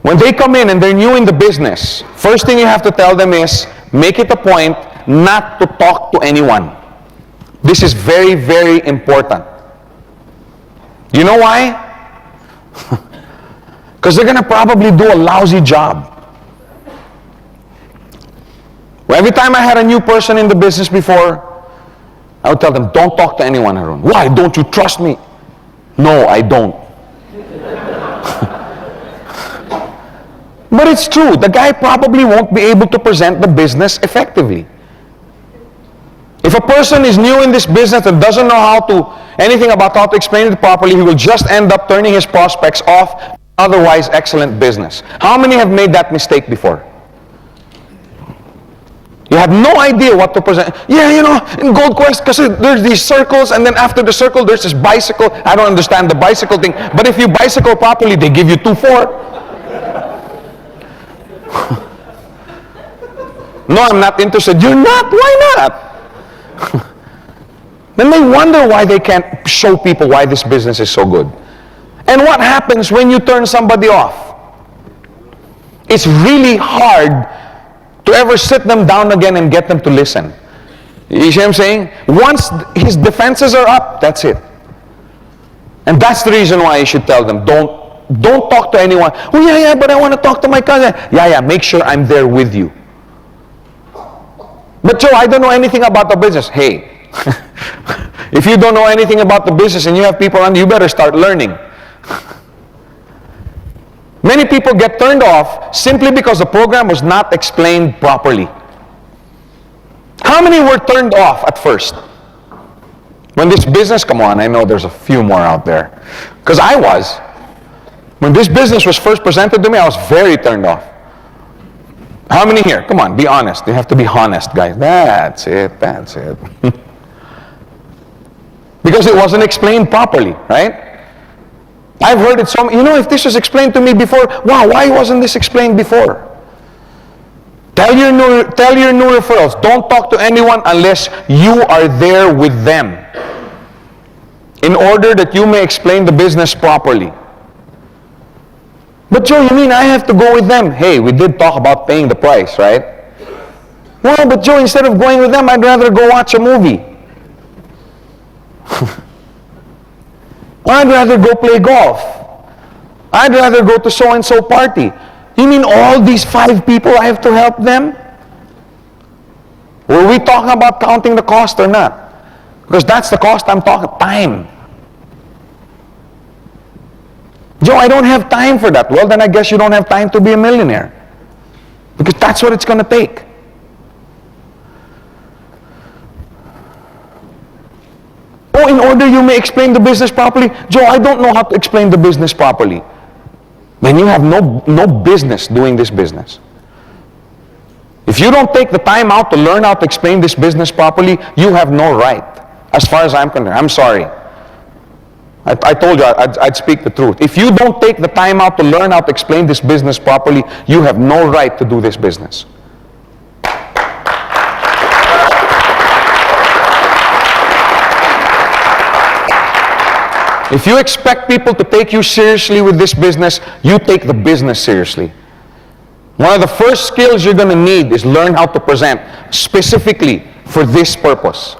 When they come in and they're new in the business, first thing you have to tell them is, make it a point not to talk to anyone. This is very, very important. You know why? Because they're going to probably do a lousy job. Every time I had a new person in the business before, I would tell them, don't talk to anyone, Arun. Why? Don't you trust me? No, I don't. But it's true. The guy probably won't be able to present the business effectively. If a person is new in this business and doesn't know anything about how to explain it properly, he will just end up turning his prospects off otherwise excellent business. How many have made that mistake before? You have no idea what to present. Yeah, you know, in Gold Quest, because there's these circles, and then after the circle, there's this bicycle. I don't understand the bicycle thing. But if you bicycle properly, they give you 2-4. No, I'm not interested. You're not? Why not? Then they wonder why they can't show people why this business is so good. And what happens when you turn somebody off? It's really hard to ever sit them down again and get them to listen. You see what I'm saying? Once his defenses are up, that's it. And that's the reason why you should tell them, don't talk to anyone. Oh yeah, but I want to talk to my cousin. Yeah, make sure I'm there with you. But Joe, I don't know anything about the business. Hey, if you don't know anything about the business and you have people around, you better start learning. Many people get turned off simply because the program was not explained properly. How many were turned off at first? When this business, come on, I know there's a few more out there. Because I was. When this business was first presented to me, I was very turned off. How many here? Come on, be honest. You have to be honest, guys. That's it. Because it wasn't explained properly, right? I've heard it so, if this was explained to me before, wow, why wasn't this explained before? Tell your new referrals, don't talk to anyone unless you are there with them, in order that you may explain the business properly. But Joe, you mean I have to go with them? Hey, we did talk about paying the price, right? Well, but Joe, instead of going with them, I'd rather go watch a movie. I'd rather go play golf. I'd rather go to so-and-so party. You mean all these 5 people I have to help them? Were we talking about counting the cost or not? Because that's the cost I'm talking, time. Joe, I don't have time for that. Well, then I guess you don't have time to be a millionaire. Because that's what it's going to take. Oh, in order you may explain the business properly. Joe, I don't know how to explain the business properly. Then you have no business doing this business. If you don't take the time out to learn how to explain this business properly, you have no right. As far as I'm concerned, I'm sorry. I told you I'd speak the truth. If you don't take the time out to learn how to explain this business properly, you have no right to do this business. If you expect people to take you seriously with this business, you take the business seriously. One of the first skills you're going to need is learn how to present specifically for this purpose.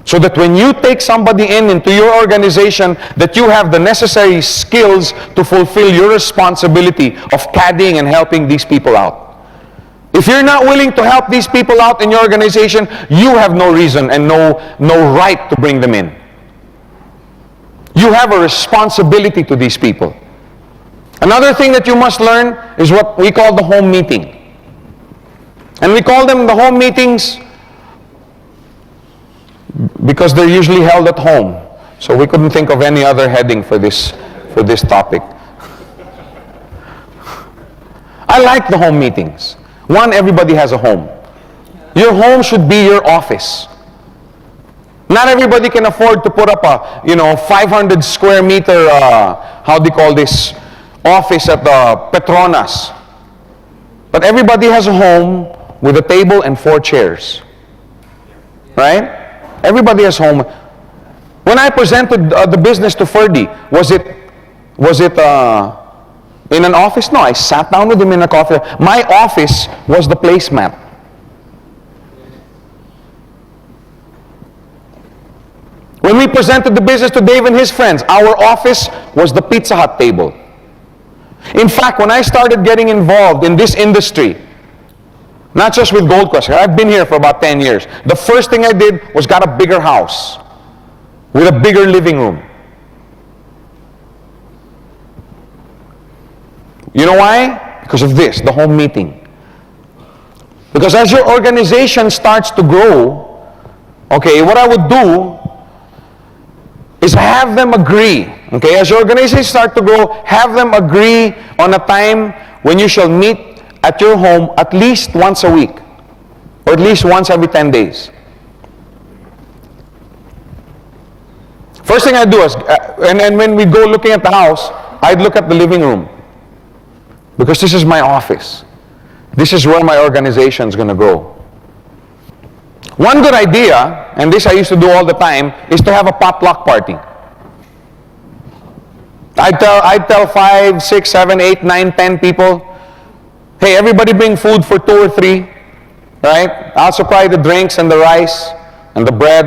So that when you take somebody into your organization, that you have the necessary skills to fulfill your responsibility of caddying and helping these people out. If you're not willing to help these people out in your organization, you have no reason and no right to bring them in. You have a responsibility to these people. Another thing that you must learn is what we call the home meeting. And we call them the home meetings because they're usually held at home. So we couldn't think of any other heading for this topic. I like the home meetings. One, everybody has a home. Your home should be your office. Not everybody can afford to put up a 500 square meter, how do you call this, office at the Petronas. But everybody has a home with a table and 4 chairs. Right? Everybody has home. When I presented the business to Ferdy, was it In an office? No, I sat down with him in a coffee. My office was the placemat. When we presented the business to Dave and his friends, our office was the Pizza Hut table. In fact, when I started getting involved in this industry, not just with Gold Quest, I've been here for about 10 years. The first thing I did was got a bigger house with a bigger living room. You know why? Because of this, the home meeting. Because as your organization starts to grow, okay, what I would do is have them agree. Okay, as your organization start to grow, have them agree on a time when you shall meet at your home at least once a week, or at least once every 10 days. First thing I do is, and when we go looking at the house, I'd look at the living room. Because this is my office. This is where my organization is going to grow. One good idea, and this I used to do all the time, is to have a potluck party. I'd tell 5, 6, 7, 8, 9, 10 people, hey, everybody bring food for 2 or 3, right? I'll supply the drinks and the rice and the bread.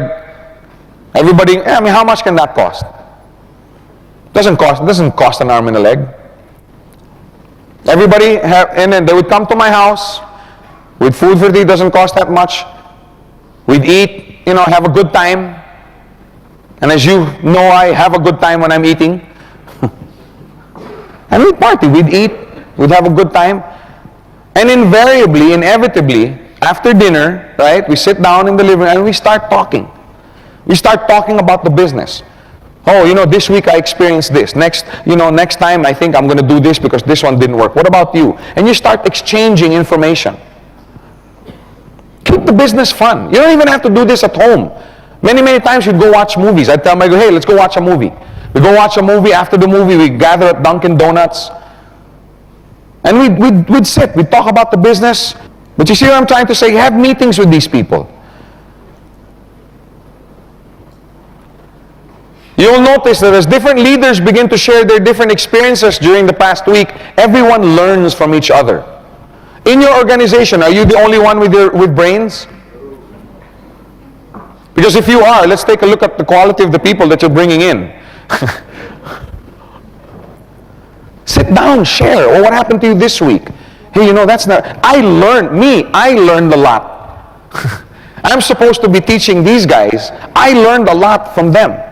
Everybody, I mean, how much can that cost? It doesn't cost an arm and a leg. Everybody, and then they would come to my house with food for 3, doesn't cost that much. We'd eat, have a good time. And as you know, I have a good time when I'm eating. And we'd party, we'd eat, we'd have a good time. And invariably, inevitably, after dinner, right, we sit down in the living room and we start talking. We start talking about the business. Oh, this week I experienced this. Next time I think I'm going to do this because this one didn't work. What about you? And you start exchanging information. Keep the business fun. You don't even have to do this at home. Many, many times we'd go watch movies. I'd tell my girl, hey, let's go watch a movie. We go watch a movie. After the movie, we gather at Dunkin' Donuts. And we'd sit. We'd talk about the business. But you see what I'm trying to say? Have meetings with these people. You'll notice that as different leaders begin to share their different experiences during the past week, everyone learns from each other. In your organization, are you the only one with brains? Because if you are, let's take a look at the quality of the people that you're bringing in. Sit down, share. Oh, what happened to you this week? Hey, that's not, I learned a lot. I'm supposed to be teaching these guys. I learned a lot from them.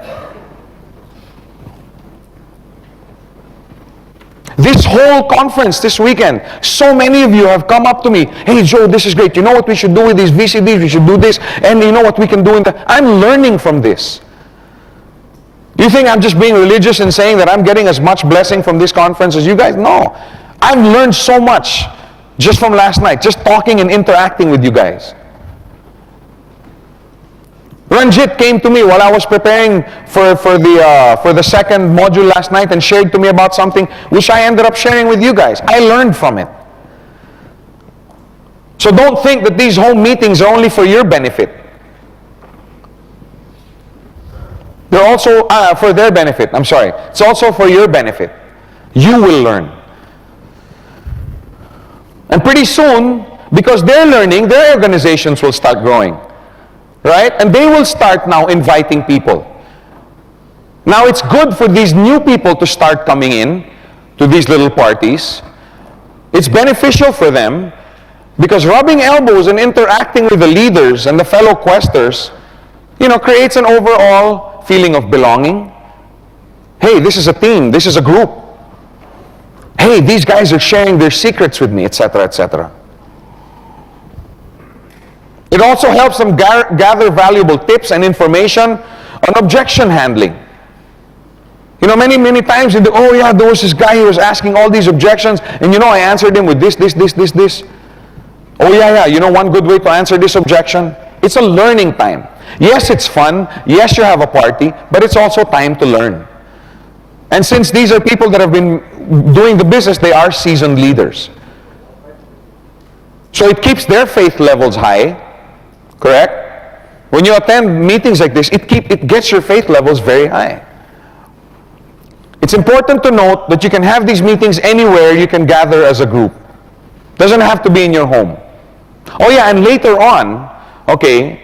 This whole conference this weekend, so many of you have come up to me, hey Joe, this is great. You know what we should do with these VCDs? We should do this. And you know what we can do? I'm learning from this. You think I'm just being religious and saying that I'm getting as much blessing from this conference as you guys? No. I've learned so much just from last night, just talking and interacting with you guys. Ranjit came to me while I was preparing for the second module last night and shared to me about something which I ended up sharing with you guys. I learned from it. So don't think that these home meetings are only for your benefit. They're also for their benefit. I'm sorry. It's also for your benefit. You will learn. And pretty soon, because they're learning, their organizations will start growing. Right? And they will start now inviting people. Now it's good for these new people to start coming in to these little parties. It's beneficial for them because rubbing elbows and interacting with the leaders and the fellow questers, creates an overall feeling of belonging. Hey, this is a team. This is a group. Hey, these guys are sharing their secrets with me, etc., etc. It also helps them gather valuable tips and information on objection handling. Many, many times, there was this guy who was asking all these objections, and I answered him with this. Oh yeah, one good way to answer this objection. It's a learning time. Yes, it's fun. Yes, you have a party, but it's also time to learn. And since these are people that have been doing the business, they are seasoned leaders. So it keeps their faith levels high. Correct? When you attend meetings like this, it gets your faith levels very high. It's important to note that you can have these meetings anywhere you can gather as a group. Doesn't have to be in your home. Oh yeah, and later on, okay,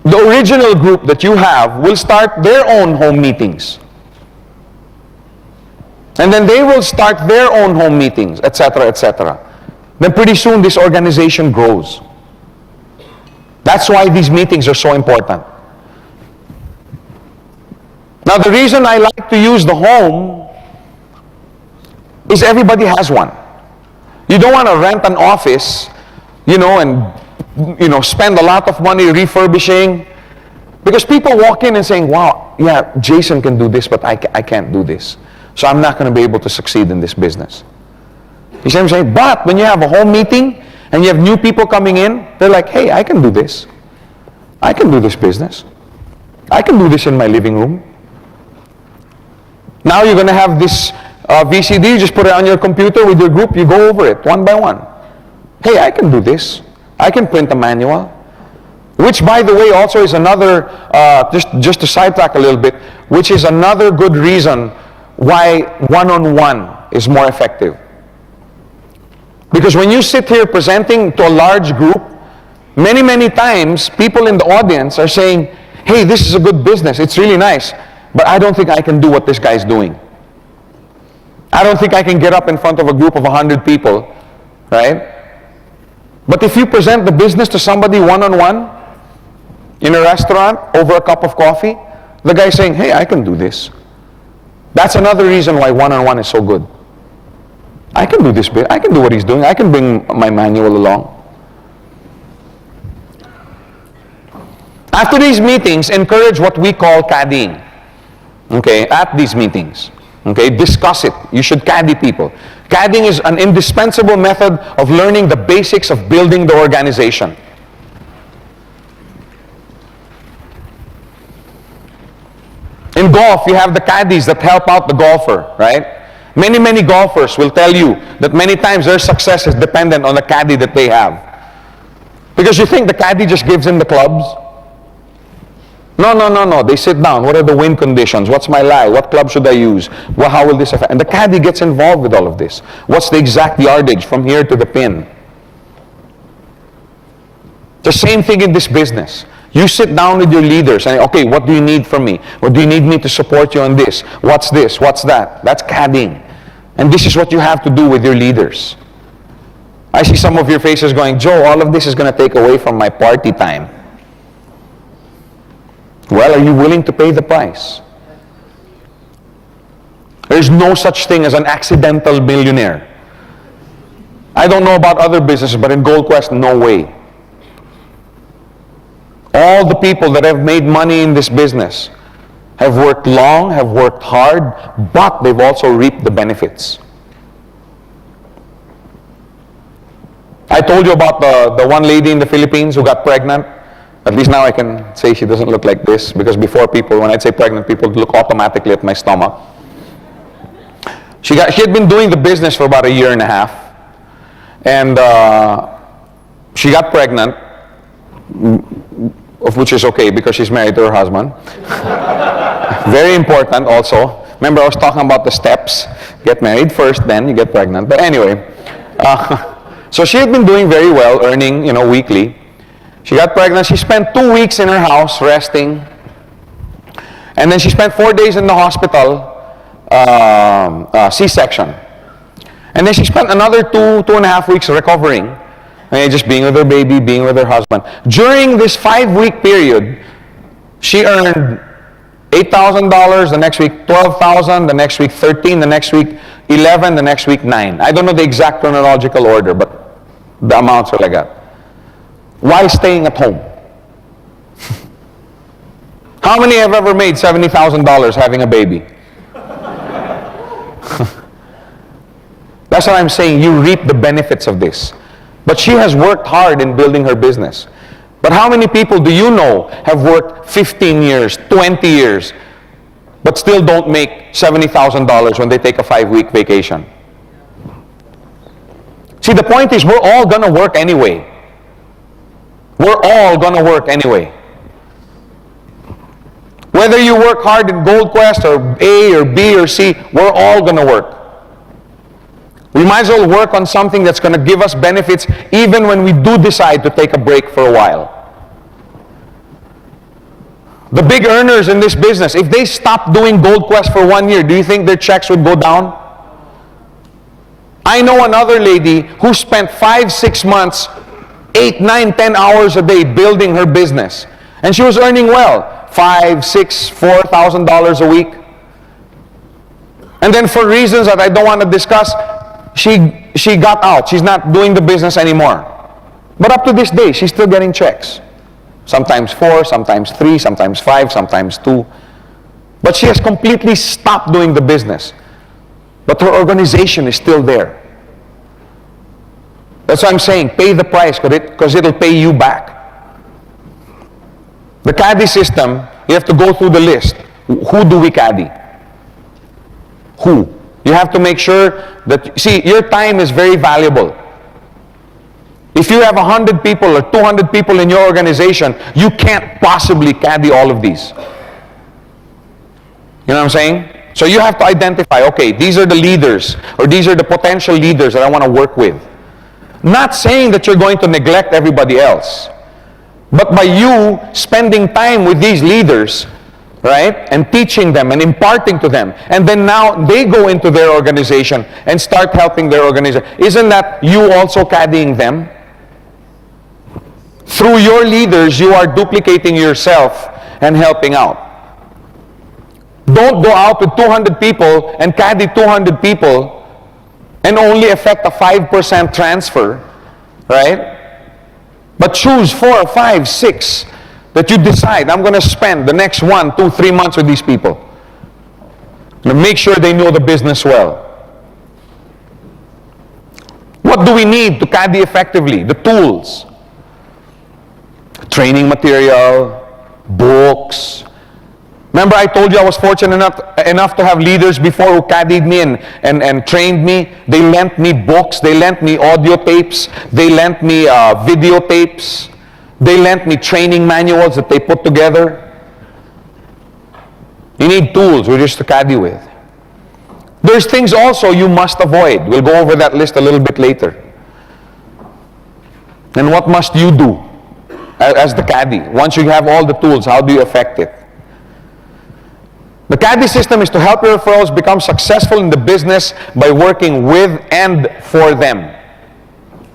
the original group that you have will start their own home meetings. And then they will start their own home meetings, etc., etc. Then pretty soon this organization grows. That's why these meetings are so important. Now the reason I like to use the home is everybody has one. You don't want to rent an office, and spend a lot of money refurbishing, because people walk in and saying, wow, yeah, Jason can do this, but I can't do this. So I'm not going to be able to succeed in this business. You see what I'm saying? But when you have a home meeting and you have new people coming in, they're like, hey, I can do this. I can do this business. I can do this in my living room. Now you're going to have this VCD, you just put it on your computer with your group, you go over it one by one. Hey, I can do this. I can print a manual. Which, by the way, also is another, just to sidetrack a little bit, which is another good reason why one-on-one is more effective. Because when you sit here presenting to a large group, many, many times people in the audience are saying, hey, this is a good business, it's really nice, but I don't think I can do what this guy's doing. I don't think I can get up in front of a group of 100 people, right? But if you present the business to somebody one-on-one, in a restaurant, over a cup of coffee, the guy's saying, hey, I can do this. That's another reason why one-on-one is so good. I can do this bit. I can do what he's doing. I can bring my manual along. After these meetings, encourage what we call caddying. Okay, at these meetings. Okay, discuss it. You should caddy people. Caddying is an indispensable method of learning the basics of building the organization. In golf, you have the caddies that help out the golfer, right? Many, many golfers will tell you that many times their success is dependent on the caddy that they have. Because you think the caddy just gives in the clubs? No. They sit down. What are the wind conditions? What's my lie? What club should I use? Well, how will this affect? And the caddy gets involved with all of this. What's the exact yardage from here to the pin? The same thing in this business. You sit down with your leaders and, okay, what do you need from me? What do you need me to support you on this? What's this? What's that? That's caddying. And this is what you have to do with your leaders. I see some of your faces going, Joe, all of this is going to take away from my party time. Well, are you willing to pay the price? There's no such thing as an accidental millionaire. I don't know about other businesses, but in Gold Quest, no way. All the people that have made money in this business have worked long, have worked hard, but they've also reaped the benefits. I told you about the one lady in the Philippines who got pregnant. At least now I can say she doesn't look like this, because before people, when I'd say pregnant, people would look automatically at my stomach. She had been doing the business for about 1.5 years, and she got pregnant, of which is okay because she's married to her husband. Very important also. Remember I was talking about the steps. Get married first, then you get pregnant. But anyway, so she had been doing very well, earning, weekly. She got pregnant. She spent 2 weeks in her house resting. And then she spent 4 days in the hospital, C-section. And then she spent another 2.5 weeks recovering. Just being with her baby, being with her husband. During this 5-week period, she earned $8,000, the next week $12,000, the next week $13,000, the next week $11,000, the next week $9,000. I don't know the exact chronological order, but the amounts are like that. While staying at home. How many have ever made $70,000 having a baby? That's what I'm saying. You reap the benefits of this. But she has worked hard in building her business. But how many people do you know have worked 15 years, 20 years, but still don't make $70,000 when they take a 5-week vacation? See, the point is we're all going to work anyway. We're all going to work anyway. Whether you work hard in Gold Quest or A or B or C, we're all going to work. We might as well work on something that's going to give us benefits even when we do decide to take a break for a while. The big earners in this business, if they stop doing Gold Quest for 1 year, do you think their checks would go down? I know another lady who spent 5-6 months, 8, 9, 10 hours a day building her business. And she was earning well, $5,000, $6,000, $4,000 a week. And then for reasons that I don't want to discuss, she got out. She's not doing the business anymore. But up to this day, she's still getting checks. Sometimes 4, sometimes 3, sometimes 5, sometimes 2. But she has completely stopped doing the business. But her organization is still there. That's why I'm saying, pay the price because it'll pay you back. The caddy system, you have to go through the list. Who do we caddy? Who? You have to make sure that, see, your time is very valuable. If you have 100 people or 200 people in your organization, you can't possibly caddy all of these. You know what I'm saying? So you have to identify, okay, these are the leaders, or these are the potential leaders that I want to work with. Not saying that you're going to neglect everybody else. But by you spending time with these leaders, right, and teaching them and imparting to them, and then now they go into their organization and start helping their organization, isn't that you also caddying them? Through your leaders, you are duplicating yourself and helping out. Don't go out with 200 people and caddy 200 people and only affect a 5% transfer, right? But choose 4 or 5, 6 that you decide, I'm going to spend the next 1, 2, 3 months with these people. And make sure they know the business well. What do we need to caddy effectively? The tools. Training material, books. Remember I told you I was fortunate enough to have leaders before who caddied me and trained me. They lent me books, they lent me audio tapes, they lent me videotapes, they lent me training manuals that they put together. You need tools just to caddy with. There's things also you must avoid. We'll go over that list a little bit later. And what must you do as the caddy? Once you have all the tools, how do you affect it? The caddy system is to help your referrals become successful in the business by working with and for them.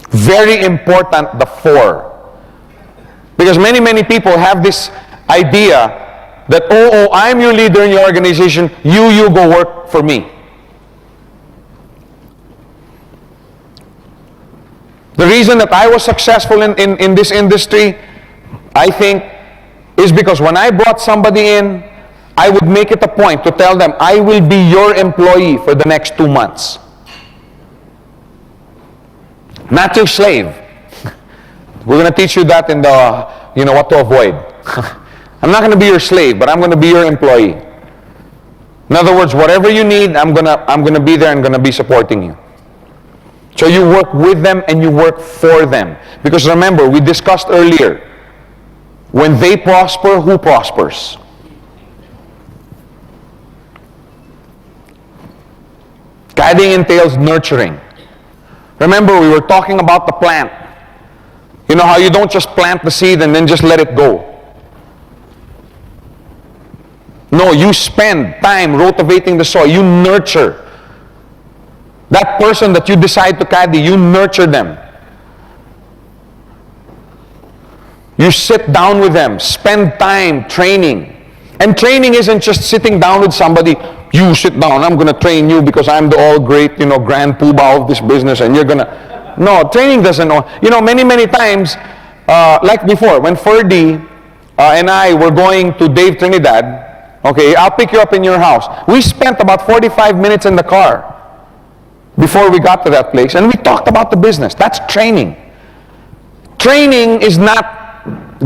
Very important, the for. Because many people have this idea that, oh, I'm your leader in your organization, you go work for me. The reason that I was successful in this industry, I think, is because when I brought somebody in, I would make it a point to tell them, I will be your employee for the next 2 months. Not your slave. We're going to teach you that in the, what to avoid. I'm not going to be your slave, but I'm going to be your employee. In other words, whatever you need, I'm going to be there and going to be supporting you. So you work with them and you work for them. Because remember, we discussed earlier, when they prosper, who prospers? Caddying entails nurturing. Remember, we were talking about the plant. You know how you don't just plant the seed and then just let it go. No, you spend time cultivating the soil. You nurture. That person that you decide to caddy, you nurture them. You sit down with them, spend time training. And training isn't just sitting down with somebody, you sit down, I'm going to train you because I'm the all great, grand poobah of this business and you're going to... No, training doesn't... many times, like before, when Ferdy and I were going to Dave Trinidad, okay, I'll pick you up in your house. We spent about 45 minutes in the car before we got to that place and we talked about the business. That's training. Training is not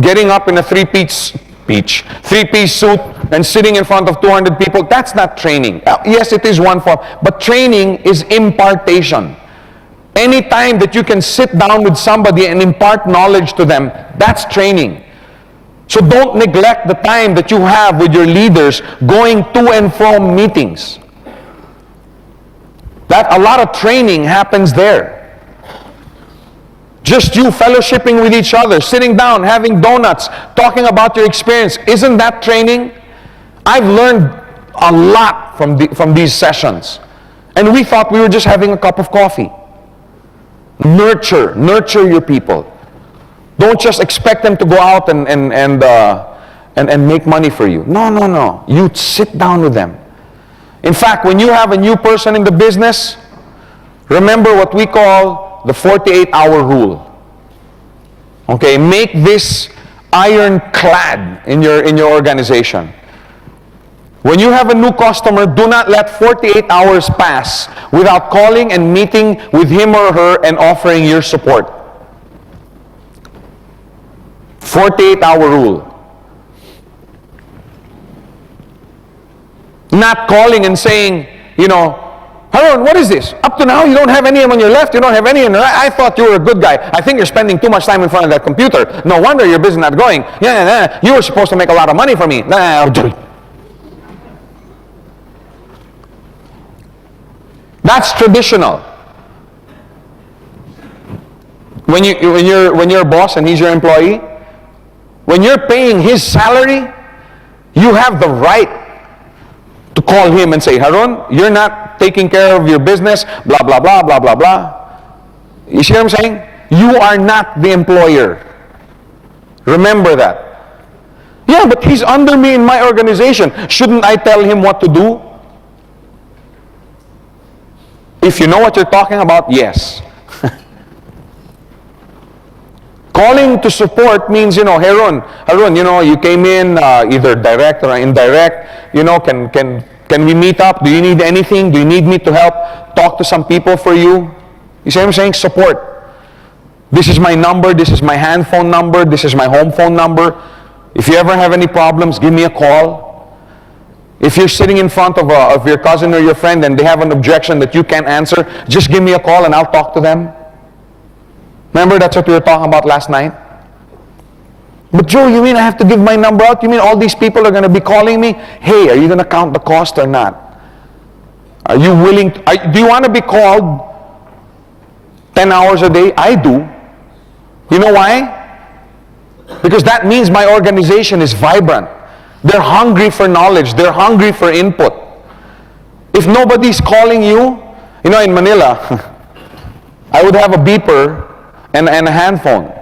getting up in a three-piece suit and sitting in front of 200 people. That's not training. Yes, it is one form, but training is impartation. Any time that you can sit down with somebody and impart knowledge to them, that's training. So don't neglect the time that you have with your leaders going to and from meetings. That a lot of training happens there. Just you fellowshipping with each other, sitting down, having donuts, talking about your experience. Isn't that training? I've learned a lot from these sessions. And we thought we were just having a cup of coffee. Nurture your people. Don't just expect them to go out and make money for you. No. You sit down with them. In fact, when you have a new person in the business, remember what we call the 48-hour rule. Okay, make this ironclad in your organization. When you have a new customer, do not let 48 hours pass without calling and meeting with him or her and offering your support. 48-hour rule. Not calling and saying, Haroon, what is this? Up to now, you don't have any on your left, you don't have any on your right. I thought you were a good guy. I think you're spending too much time in front of that computer. No wonder your business not going. You were supposed to make a lot of money for me. That's traditional. When you're a boss and he's your employee, when you're paying his salary, you have the right to call him and say, Haroon, you're not taking care of your business, blah, blah, blah, blah, blah, blah. You see what I'm saying? You are not the employer. Remember that. Yeah, but he's under me in my organization. Shouldn't I tell him what to do? If you know what you're talking about, yes. Calling to support means, Haroon, you came in either direct or indirect. Can we meet up? Do you need anything? Do you need me to help talk to some people for you? You see what I'm saying? Support. This is my number. This is my hand phone number. This is my home phone number. If you ever have any problems, give me a call. If you're sitting in front of your cousin or your friend and they have an objection that you can't answer, just give me a call and I'll talk to them. Remember, that's what we were talking about last night? But Joe, you mean I have to give my number out? You mean all these people are going to be calling me? Hey, are you going to count the cost or not? Are you willing do you want to be called 10 hours a day? I do. You know why? Because that means my organization is vibrant. They're hungry for knowledge. They're hungry for input. If nobody's calling you, in Manila, I would have a beeper and a hand phone.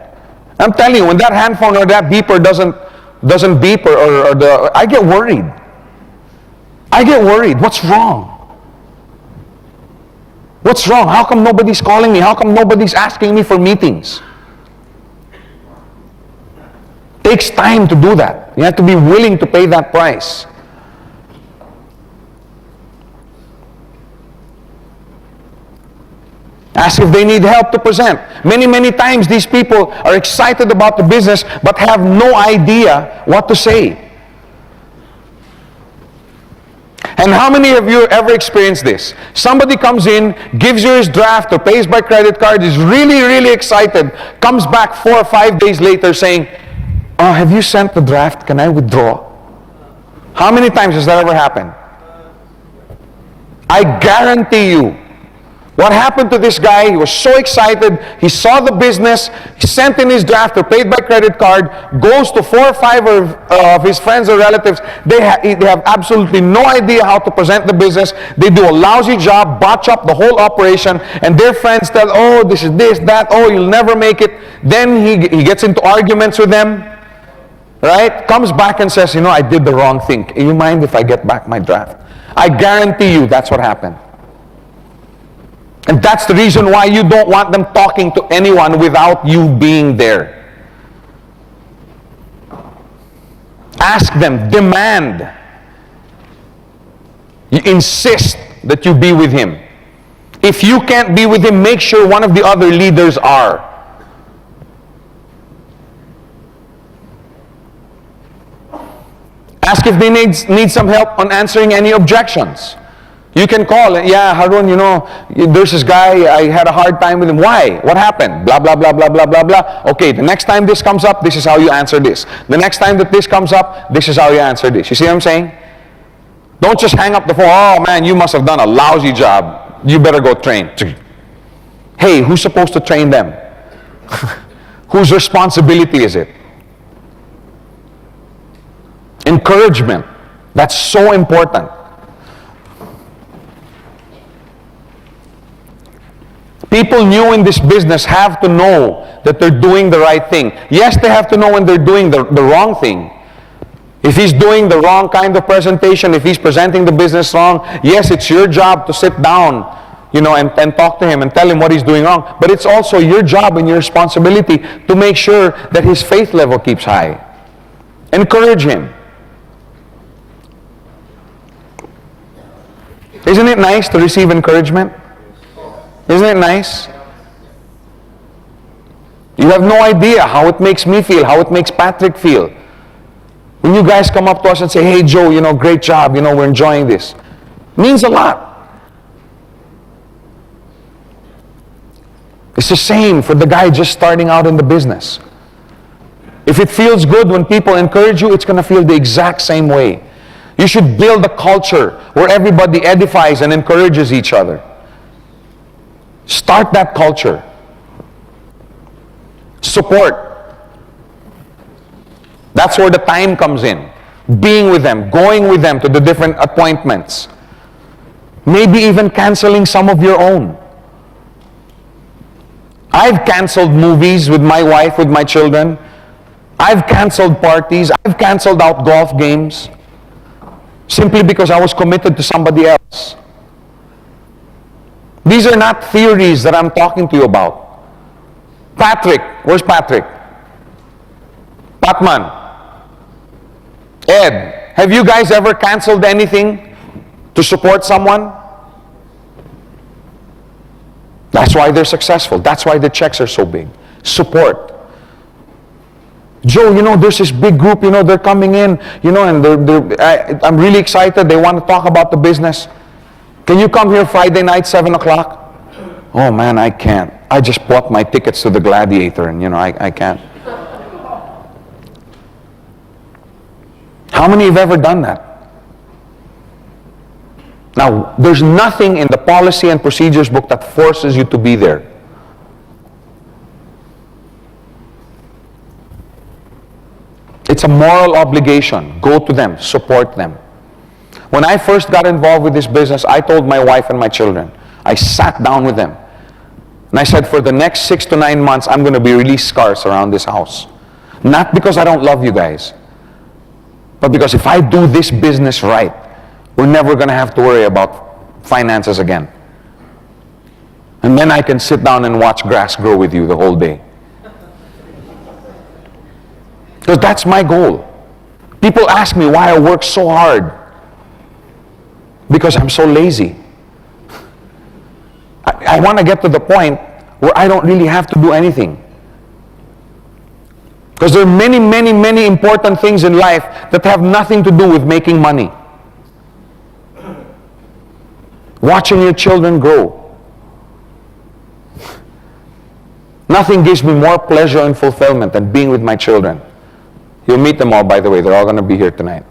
I'm telling you, when that hand phone or that beeper doesn't beep I get worried. I get worried. What's wrong? What's wrong? How come nobody's calling me? How come nobody's asking me for meetings? Takes time to do that. You have to be willing to pay that price. Ask if they need help to present. Many times these people are excited about the business but have no idea what to say. And how many of you ever experienced this? Somebody comes in, gives you his draft or pays by credit card, is really, really excited, comes back 4 or 5 days later saying, "Oh, have you sent the draft? Can I withdraw?" How many times has that ever happened? I guarantee you, what happened to this guy, he was so excited, he saw the business, he sent in his draft or paid by credit card, goes to 4 or 5 of his friends or relatives, they have absolutely no idea how to present the business, they do a lousy job, botch up the whole operation, and their friends tell, "Oh, this is this, that, oh, you'll never make it." Then he gets into arguments with them, right? Comes back and says, "I did the wrong thing. You mind if I get back my draft?" I guarantee you that's what happened. And that's the reason why you don't want them talking to anyone without you being there. Ask them, demand. You insist that you be with him. If you can't be with him, make sure one of the other leaders are. Ask if they need some help on answering any objections. You can call, yeah, Harun, there's this guy, I had a hard time with him. Why? What happened? Blah, blah, blah, blah, blah, blah, blah. Okay, the next time this comes up, this is how you answer this. The next time that this comes up, this is how you answer this. You see what I'm saying? Don't just hang up the phone. Oh, man, you must have done a lousy job. You better go train. Hey, who's supposed to train them? Whose responsibility is it? Encouragement. That's so important. People new in this business have to know that they're doing the right thing. Yes, they have to know when they're doing the wrong thing. If he's doing the wrong kind of presentation, if he's presenting the business wrong, yes, it's your job to sit down, and talk to him and tell him what he's doing wrong. But it's also your job and your responsibility to make sure that his faith level keeps high. Encourage him. Isn't it nice to receive encouragement? Isn't it nice? You have no idea how it makes me feel, how it makes Patrick feel. When you guys come up to us and say, hey Joe, great job, we're enjoying this. It means a lot. It's the same for the guy just starting out in the business. If it feels good when people encourage you, it's going to feel the exact same way. You should build a culture where everybody edifies and encourages each other. Start that culture. Support. That's where the time comes in. Being with them, going with them to the different appointments. Maybe even canceling some of your own. I've canceled movies with my wife, with my children. I've canceled parties. I've canceled out golf games. Simply because I was committed to somebody else. These are not theories that I'm talking to you about. Patrick, where's Patrick? Patman. Ed, have you guys ever canceled anything to support someone? That's why they're successful. That's why the checks are so big. Support. Joe, there's this big group, they're coming in, and I'm really excited. They want to talk about the business. Can you come here Friday night, 7 o'clock? Oh man, I can't. I just bought my tickets to the Gladiator and I can't. How many have ever done that? Now, there's nothing in the policy and procedures book that forces you to be there. It's a moral obligation. Go to them, support them. When I first got involved with this business, I told my wife and my children, I sat down with them, and I said, for the next 6 to 9 months, I'm going to be really scarce around this house. Not because I don't love you guys, but because if I do this business right, we're never going to have to worry about finances again. And then I can sit down and watch grass grow with you the whole day. Because that's my goal. People ask me why I work so hard. Because I'm so lazy. I want to get to the point where I don't really have to do anything. Because there are many, many, many important things in life that have nothing to do with making money. Watching your children grow. Nothing gives me more pleasure and fulfillment than being with my children. You'll meet them all, by the way. They're all going to be here tonight.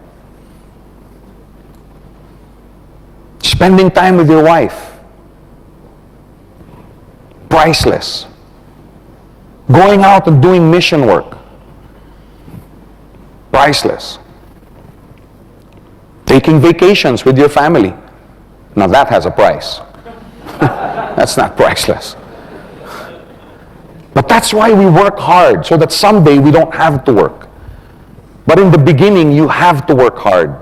Spending time with your wife. Priceless. Going out and doing mission work. Priceless. Taking vacations with your family. Now that has a price. That's not priceless. But that's why we work hard, so that someday we don't have to work. But in the beginning, you have to work hard.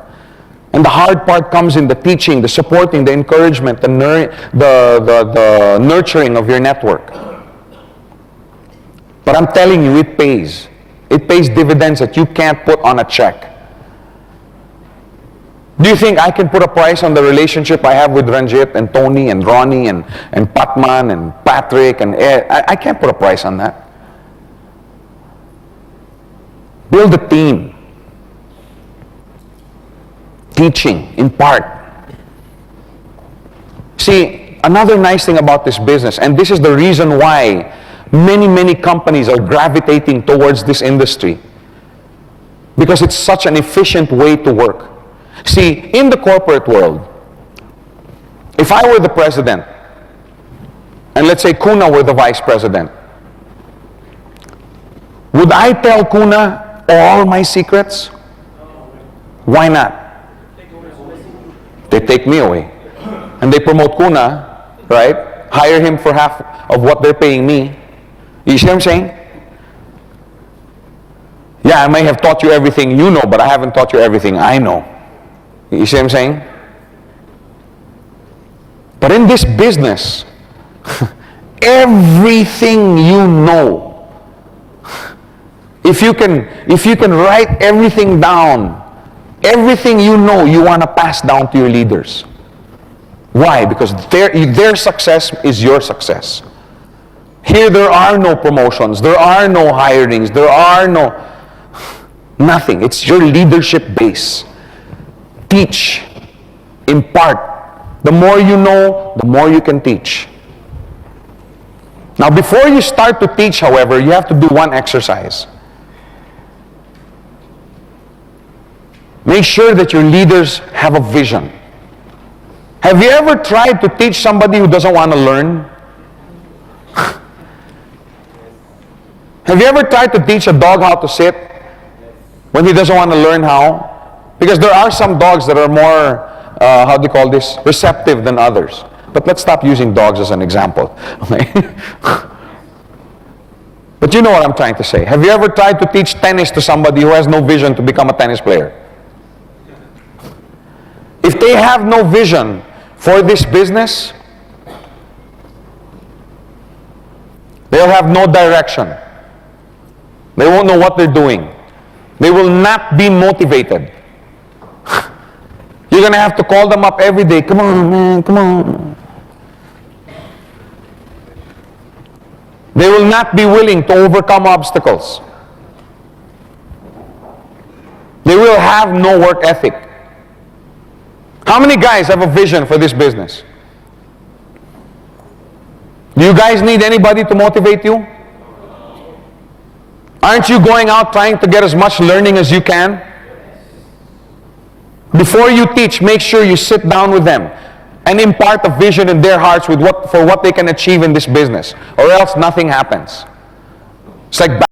And the hard part comes in the teaching, the supporting, the encouragement, the nurturing of your network. But I'm telling you, it pays. It pays dividends that you can't put on a check. Do you think I can put a price on the relationship I have with Ranjit and Tony and Ronnie and Patman and Patrick and Ed? I can't put a price on that. Build a team. Teaching, impart. See, another nice thing about this business, and this is the reason why many companies are gravitating towards this industry, because it's such an efficient way to work. See, in the corporate world, if I were the president, and let's say Kuna were the vice president, would I tell Kuna all my secrets? Why not? They take me away. And they promote Kuna, right? Hire him for half of what they're paying me. You see what I'm saying? Yeah, I may have taught you everything you know, but I haven't taught you everything I know. You see what I'm saying? But in this business, everything you know, if you can write everything down, everything you know, you want to pass down to your leaders. Why? Because their success is your success. Here there are no promotions, there are no hirings, there are nothing. It's your leadership base. Teach, impart. The more you know, the more you can teach. Now, before you start to teach, however, you have to do one exercise. Make sure that your leaders have a vision. Have you ever tried to teach somebody who doesn't want to learn? Have you ever tried to teach a dog how to sit when he doesn't want to learn how? Because there are some dogs that are more, how do you call this, receptive than others. But let's stop using dogs as an example. Okay? But you know what I'm trying to say. Have you ever tried to teach tennis to somebody who has no vision to become a tennis player? If they have no vision for this business, they'll have no direction. They won't know what they're doing. They will not be motivated. You're going to have to call them up every day. Come on, man, come on. They will not be willing to overcome obstacles. They will have no work ethic. How many guys have a vision for this business? Do you guys need anybody to motivate you? Aren't you going out trying to get as much learning as you can? Before you teach, make sure you sit down with them and impart a vision in their hearts for what they can achieve in this business, or else nothing happens. It's like